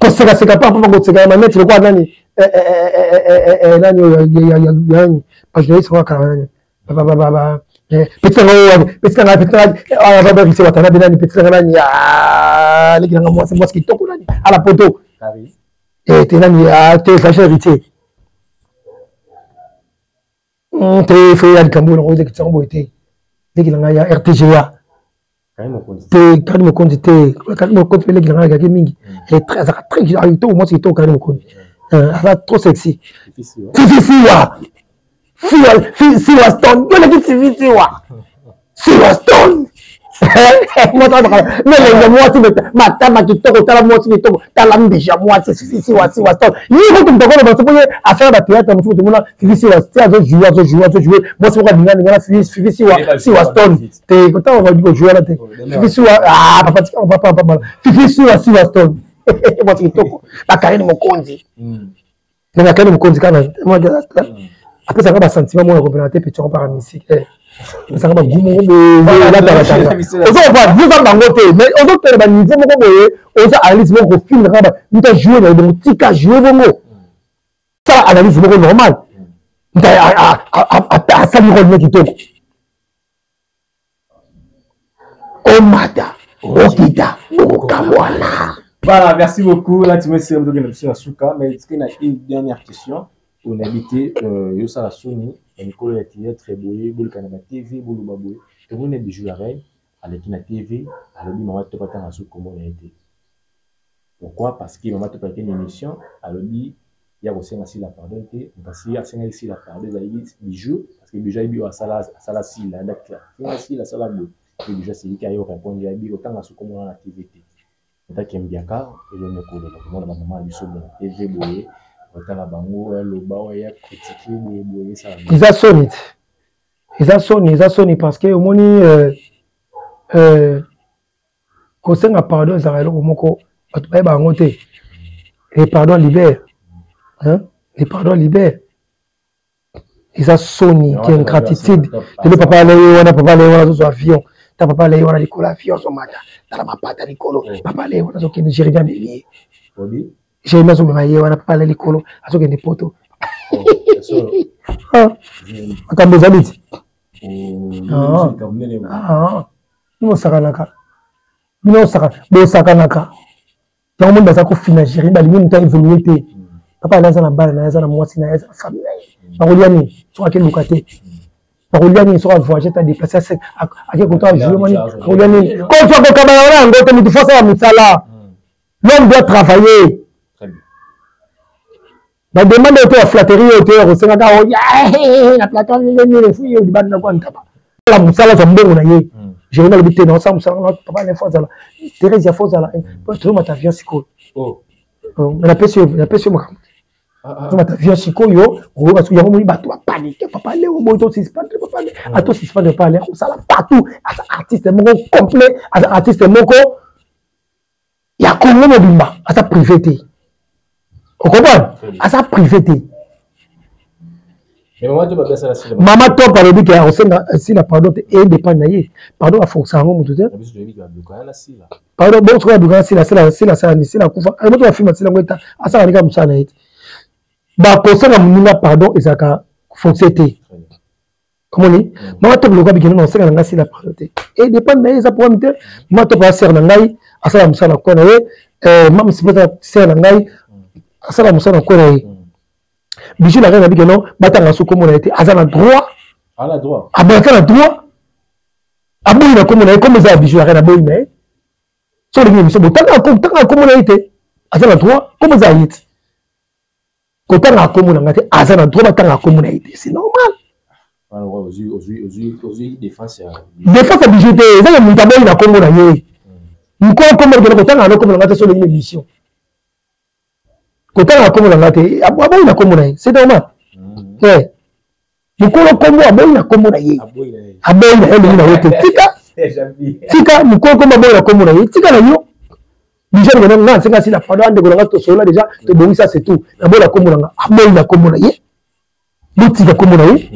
Quand c'est pas pour que c'est Kambala, mettre le quoi nani, nani, pas je dis c'est quoi Kambala, petit moi qui toque à la poteau et t'es là t'es fâché héritier t'es fait à Cambourg rose qui sont beauté dès qu'il y a RTGA t'es quand me compte t'es quand me compte les grands gars mingi elle est très tout moi qui toque quand me compte elle est trop sexy Siwa Stone, yo l'équipe civile Siwa Stone. Moi mais moi si matama qui toko tala moi si toko tala déjà moi c'est Siwa Stone. Ni ko tum toko ba sopoye affaire ba théâtre mutu tout mona Siwa Stone jouer moi c'est pourquoi ninga Siwa Stone. Te ko ta va jouer là te. Siwa papa on va pas mal. Siwa Stone. Moi si toko ba Karine Mokonzi. Na Karine Mokonzi kana moi après ça va pas sentiment moi représenter petit on par musique ça va gumo là dans on va voir vous en bangoté mais on doit faire niveau moko boye on ça analyse moko film raba nous ta jouer dans le tika jouer bongo ça analyse moko normal à ça niveau qui toko o mata o kita o kabwana. Voilà, merci beaucoup. Là tu me sais de l'option Asuka mais est-ce qu'il y a une dernière question? On a habité Yosa Sony, et Nicolas était très beau, boule Canada TV, boule Baboué. Et on est des jours à Rennes, à l'équipe TV, à l'objet maman te pas sur comment on a été. Pourquoi? Parce que maman te pas une émission, à l'objet il y a aussi la pardon, parce qu'il y a aussi la pardon, il joue, parce que déjà il y a sala si la d'accord. Il y a aussi la sala boue. Et déjà c'est lui qui a répondu, il y a eu autant sur comment on a TV. C'est qui aime bien car et le Nicolas, donc moi maman a dit sur TV boue. Ils sonné parce que au moins conseil à pardon ça va moko ba ngoté et pardon libère hein et pardon libère ils a sonné qui est gratitude le papa là papa là sur avion ta papa là on a l'école avion son matin ta la papa ta l'école papa là on a qui Nigeria bien lié j'ai mis sur mes on a pas les colos à ce que des poteaux quand des habits nous sakanaka dans le monde ça ko fina gérer dans le monde ta évoluer té papa là ça na balle na ça na moi na ça famille paroliani soit quel locaté paroliani soit voyager ta déplacer à quel côté jouer mani paroliani quand tu as ko kabala ngoto mutu force ya mitsala l'homme doit travailler. ba demande auto ya flatterie auto ya kosenga o ya la plateforme ni fouille di bande na kwa ntaba la musala za mbongo na ye j'ai na lebité na sa musala na papa les fois là Thérèse ya fois là pour trouver ma avion siko oh na pesi ma ma avion siko yo o ba su ya mo ba to panique papa le o mo to suspendre papa le a to suspendre pas le on sala partout artiste moko complet artiste moko ya Congo mobimba à sa privé. Vous comprenez? À sa privé. Maman top par le but si la pardon est dépendant. Pardon à force à un moment tout ça. Pardon bon tu vas si la kufa. Alors tu vas filmer si la ngweta asa kanika musana eti. Ba kosa munga pardon ezaka forcété. Comment on dit? Maman top le gars bikini na osaka ngasi la pardon. Et dépendant eza pour mite. Maman top a ser na ngai asa musana ko na ye maman si peut ser na ngai asala musana ko na ye. Bijou la reine que non, batanga sous comme on a été, azana droit. À la droit. Abaka droit. Aboui na comme on a comme ça bijou la reine aboui mais. Sur les émissions, batanga comme on a été, azana droit, comme ça y est. Kotanga comme on a été, azana droit batanga comme on a été, c'est normal. Alors aujourd'hui défense défense bijou té, ça le mutaboui na comme on a été. Nko comme on a kotanga comme on a été sur les émissions. Quand on a comme on a été, c'est normal. Nous avons comme on a comme on a été. Tika, nous avons comme on a été. Tika, nous déjà, nous avons si la parole de Golangato déjà, ça c'est tout. Nous avons comme on a été. Nous tika comme on a été.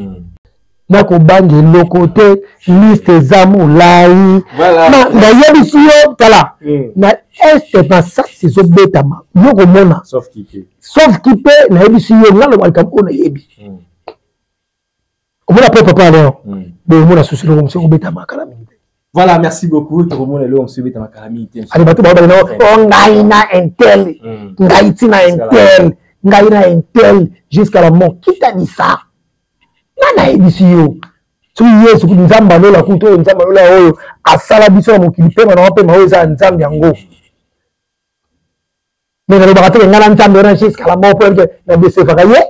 Na ko bangi lokote liste zamu lai na yebi siyo tala na este na ça c'est zo betama yoko mona sauf qui peut na yebi siyo ngalo walkam ona yebi on a papa alors bon mona souci le monsieur betama kala. Voilà, merci beaucoup. Tout le monde est là, on se met dans la calamité. Allez, bateau, ngaina intel, ngaitina intel, ngaina intel jusqu'à la mort. Qui t'a dit ça? Nana ebisiyo tu yesu nzamba lola kuto nzamba lola oyo asala biso na mokili pe na wape mawe za nzambe yango mais na bakate ngala nzambe na jusqu'à la mort pour que na besefaka ye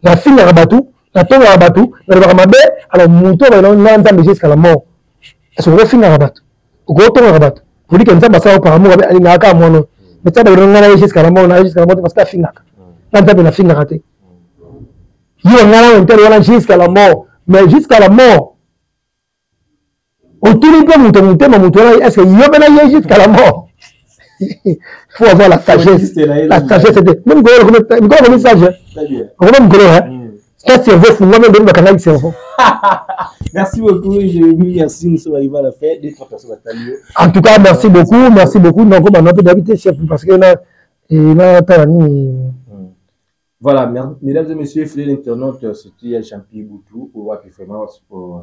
na finga na batu na tonga na batu na baka mabe alors muto ba na nzambe jusqu'à la mort est-ce que finga na batu ko tonga na batu pour dire que nzamba sa par amour ali na ka mono mais ça ba ngala jusqu'à la mort na jusqu'à la mort parce que finga na nzambe na finga raté. On a jusqu'à la mort, mais jusqu'à la mort. Autour de mon est-ce qu'il y a jusqu'à la mort? Il faut avoir la sagesse. La sagesse, c'était. Même comment sage? Merci beaucoup, merci, nous sommes arrivés à la fin. En tout cas, merci beaucoup. Donc, on a d'habiter chef parce que là, il a voilà, mesdames et messieurs, fidèles internautes, c'était Jean-Pierre Boutou, pour voir que vraiment,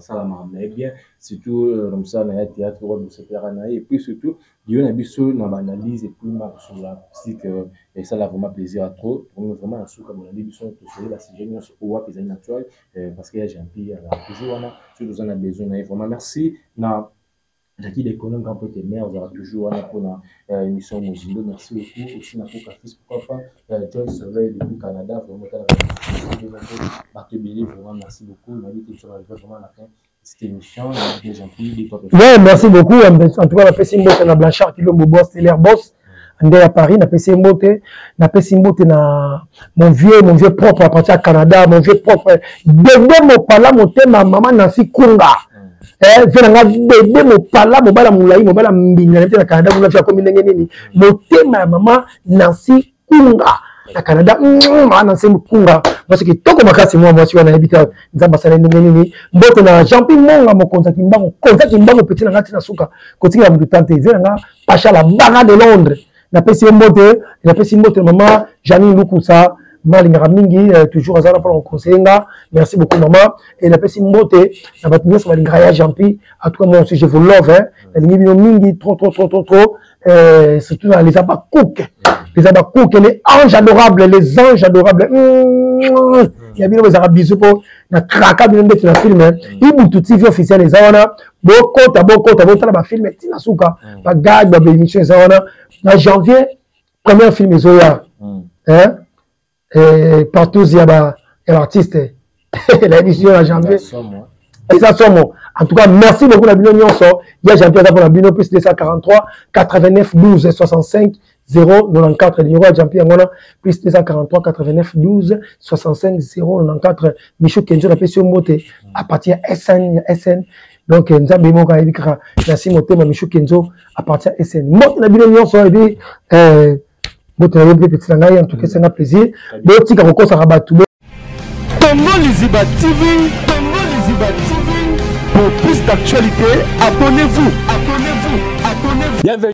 ça l'a bien, surtout, comme ça, on a un théâtre, on va se faire un et puis surtout, il y a un abisso dans l'analyse et puis, sur la musique, et ça, là, vraiment plaisir à trop. Pour nous, vraiment, comme on a dit, il faut la signature, au voir que c'est naturel, parce qu'il y a Jean-Pierre, toujours, on a, toujours, on a besoin, vraiment, merci. Jackie d'économie quand peut être mère, on aura toujours pour une émission Mozindo. Merci beaucoup aussi na pour Café, pourquoi pas John Surveil depuis Canada, vraiment vraiment merci beaucoup. On a dit que tu vas vraiment à la fin de cette émission. Ouais, merci beaucoup. En tout cas, la PC Mbote na Blanchard qui est mon boss, c'est l'air boss. On est à Paris, na PC Mbote na mon vieux propre à partir à Canada, mon vieux propre. Bébé mon pala mon thème maman Nancy Kunga. Venanga bébé mo pala mo bala mulai mo bala mbinga na Canada mo na komi ndenge nini motema mama Nancy Kunga na Canada Nancy Kunga parce que toko makasi moi si wana habita nzamba sala ndenge nini mbote na Jean-Pierre Monga mo contacti mbango petit na ngati na suka kotika mu tante venanga pacha la baga de Londres na pesi mbote mama Janine Lukusa Malinga mingi toujours azala pour conseiller. Merci beaucoup maman et la personne mbote na batunion sur Malinga Jean-Pierre à tout cas moi aussi je vous love la ligne mingi trop surtout dans les abakouk les anges adorables il y a bien les arabes bisous pour na kraka bien de la film ibutu TV officiel les awana boko ta ba film tina suka ba gag ba émission les awana na janvier premier film zoya partout il y a l'artiste l'émission à janvier et ça somme en tout cas merci beaucoup la bino nyonso il y a janvier pour la bino plus 243 89 12 65 094 numéro à janvier plus 243 89 12 65 094 Michou Kenzo la pression moté à partir SN donc nzambe moko ayibikaka merci motema Michou Kenzo à partir SN moto na bino nyonso et puis moto na yobe petit ngai en tout cas c'est un plaisir botika kokosa rabatu Congo Liziba TV, Congo Liziba TV. Pour plus d'actualité, abonnez-vous. Bienvenue.